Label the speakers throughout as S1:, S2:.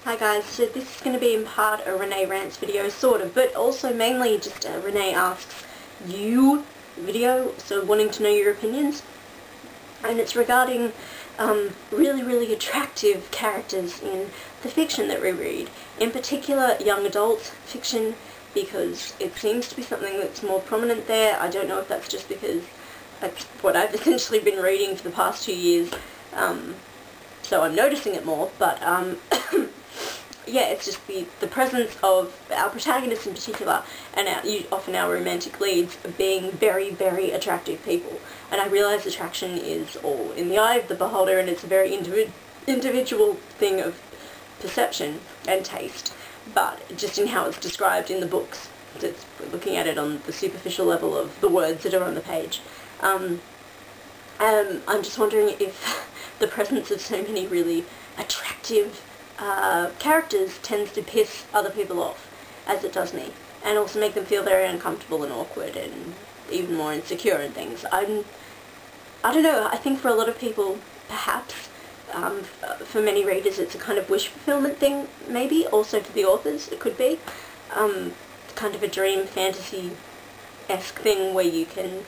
S1: Hi guys, so this is going to be in part a Renee rants video, sort of, but also mainly just a Renee asks you video, so wanting to know your opinions. And it's regarding really attractive characters in the fiction that we read. In particular, young adult fiction, because it seems to be something that's more prominent there. I don't know if that's just because that's what I've essentially been reading for the past 2 years, so I'm noticing it more, but yeah, it's just the presence of our protagonists in particular, and often our romantic leads, being very attractive people. And I realise attraction is all in the eye of the beholder, and it's a very individual thing of perception and taste, but just in how it's described in the books, that's looking at it on the superficial level of the words that are on the page. I'm just wondering if the presence of so many really attractive characters tends to piss other people off, as it does me, and also make them feel very uncomfortable and awkward and even more insecure and things. I don't know, I think for a lot of people, perhaps, for many readers it's a kind of wish fulfillment thing, maybe, also for the authors it could be, kind of a dream fantasy-esque thing where you can,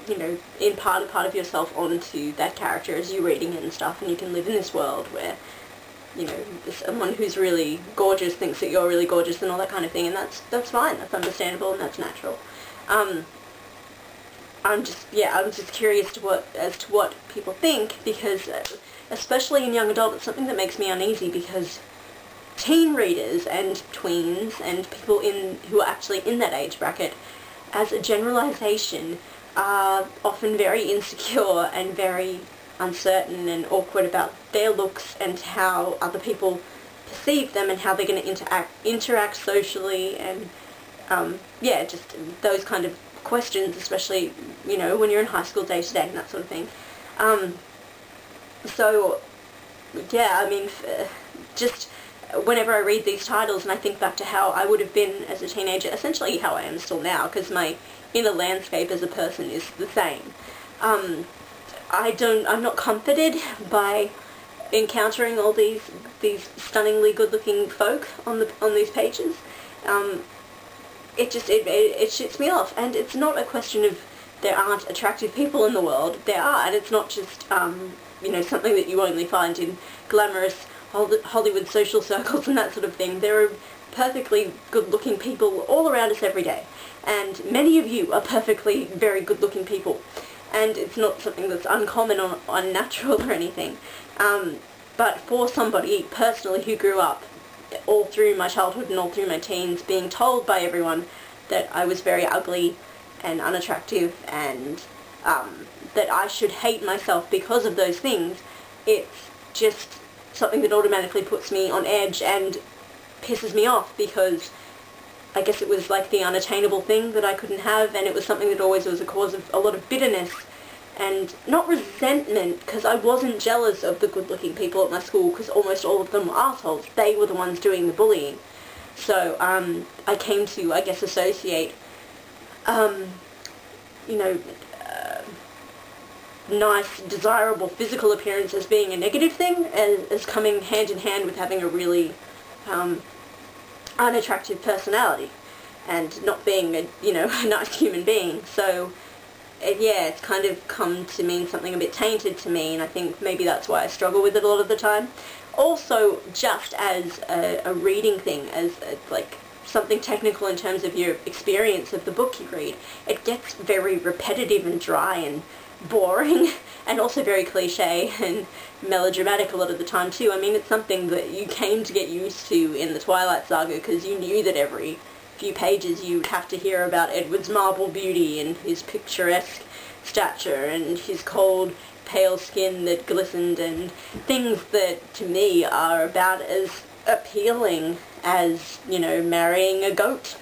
S1: you know, impart a part of yourself onto that character as you're reading it and stuff, and you can live in this world where, you know, someone who's really gorgeous thinks that you're really gorgeous and all that kind of thing, and that's fine, that's understandable, and that's natural. I'm just curious as to what people think, because especially in young adult, it's something that makes me uneasy, because teen readers and tweens and people who are actually in that age bracket, as a generalization, are often very insecure and very uncertain and awkward about their looks and how other people perceive them and how they're going to interact socially, and yeah, just those kind of questions, especially, you know, when you're in high school day to day and that sort of thing. So yeah, I mean, just whenever I read these titles and I think back to how I would have been as a teenager, essentially how I am still now, because my inner landscape as a person is the same. I'm not comforted by encountering all these stunningly good-looking folk on these pages. It shits me off, and it's not a question of there aren't attractive people in the world. There are, and it's not just you know, something that you only find in glamorous Hollywood social circles and that sort of thing. There are perfectly good-looking people all around us every day, and many of you are perfectly very good-looking people, and it's not something that's uncommon or unnatural or anything. But for somebody personally who grew up all through my childhood and all through my teens being told by everyone that I was very ugly and unattractive, and that I should hate myself because of those things, it's just something that automatically puts me on edge and pisses me off, because I guess it was like the unattainable thing that I couldn't have, and it was something that always was a cause of a lot of bitterness and not resentment, because I wasn't jealous of the good-looking people at my school, because almost all of them were assholes. They were the ones doing the bullying. So I came to, I guess, associate you know, nice, desirable physical appearance as being a negative thing, as coming hand in hand with having a really unattractive personality and not being a, you know, a nice human being. So yeah, it's kind of come to mean something a bit tainted to me, and I think maybe that's why I struggle with it a lot of the time. Also, just as a reading thing, as like something technical in terms of your experience of the book you read, it gets very repetitive and dry and boring, and also very cliche and melodramatic a lot of the time too. I mean, it's something that you came to get used to in the Twilight Saga, because you knew that every few pages you'd have to hear about Edward's marble beauty and his picturesque stature and his cold, pale skin that glistened, and things that to me are about as appealing as, you know, marrying a goat.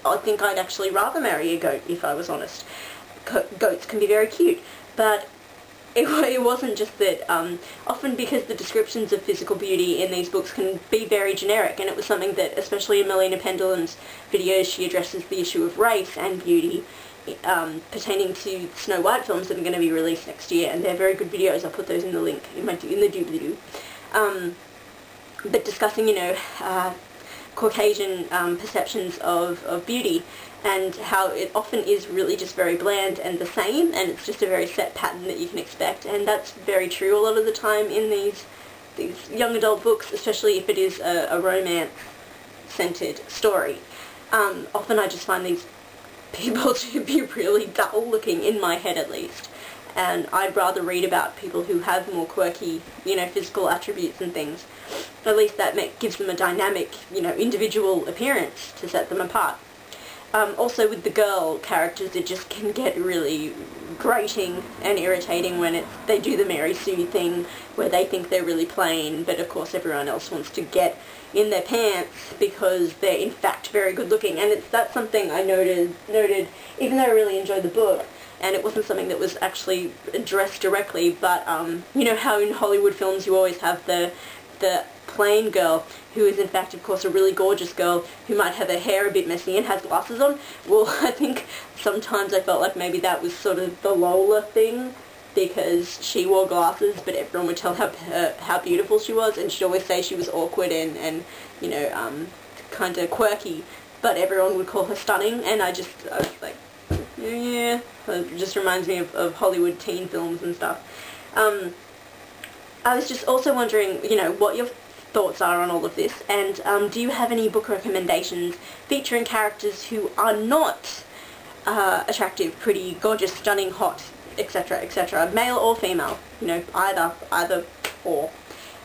S1: I think I'd actually rather marry a goat, if I was honest. Goats can be very cute, but it wasn't just that. Often because the descriptions of physical beauty in these books can be very generic, and it was something that, especially in Melina Pendleton's videos, she addresses the issue of race and beauty pertaining to Snow White films that are going to be released next year, and they're very good videos. I'll put those in the link in the doobly-doo. but discussing, you know, Caucasian perceptions of beauty, and how it often is really just very bland and the same, and it's just a very set pattern that you can expect. And that's very true a lot of the time in these young adult books, especially if it is a romance-centered story. Often I just find these people to be really dull looking, in my head at least, and I'd rather read about people who have more quirky, you know, physical attributes and things. At least that gives them a dynamic, you know, individual appearance to set them apart. Also with the girl characters, it just can get really grating and irritating when they do the Mary Sue thing, where they think they're really plain, but of course everyone else wants to get in their pants because they're in fact very good looking. And that's something I noted, even though I really enjoyed the book, and it wasn't something that was actually addressed directly, but you know how in Hollywood films you always have the plain girl who is in fact of course a really gorgeous girl who might have her hair a bit messy and has glasses on. Well, I think sometimes I felt like maybe that was sort of the Lola thing, because she wore glasses but everyone would tell her how beautiful she was, and she'd always say she was awkward and you know, kind of quirky, but everyone would call her stunning. And I was like, yeah, it just reminds me of Hollywood teen films and stuff. I was just also wondering, you know, what your thoughts are on all of this, and do you have any book recommendations featuring characters who are not attractive, pretty, gorgeous, stunning, hot, etc., etc., male or female, you know, either or.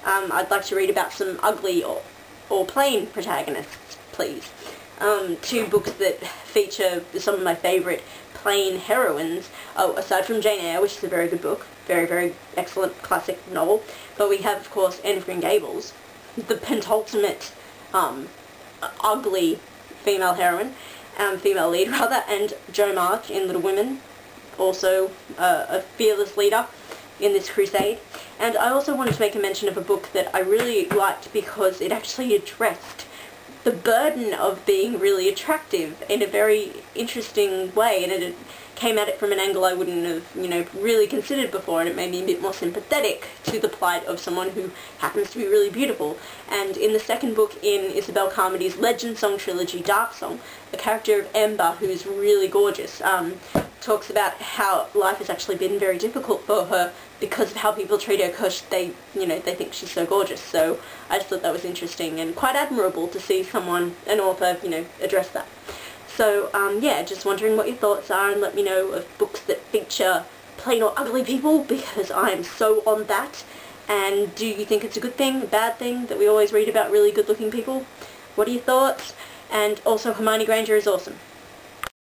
S1: I'd like to read about some ugly or plain protagonists, please. 2 books that feature some of my favourite plain heroines. Oh, aside from Jane Eyre, which is a very good book, very, very excellent classic novel, but we have, of course, Anne of Green Gables, the penultimate ugly female heroine, female lead rather, and Jo March in Little Women, also a fearless leader in this crusade. And I also wanted to make a mention of a book that I really liked because it actually addressed the burden of being really attractive in a very interesting way, and it came at it from an angle I wouldn't have, you know, really considered before, and it made me a bit more sympathetic to the plight of someone who happens to be really beautiful. And in the second book in Isabel Carmody's Legend Song trilogy, Dark Song, the character of Ember, who's really gorgeous, talks about how life has actually been very difficult for her because of how people treat her, because they think she's so gorgeous. So I just thought that was interesting and quite admirable to see someone, an author, you know, address that. So, yeah, just wondering what your thoughts are, and let me know of books that feature plain or ugly people, because I am so on that. And do you think it's a good thing, a bad thing, that we always read about really good-looking people? What are your thoughts? And also, Hermione Granger is awesome.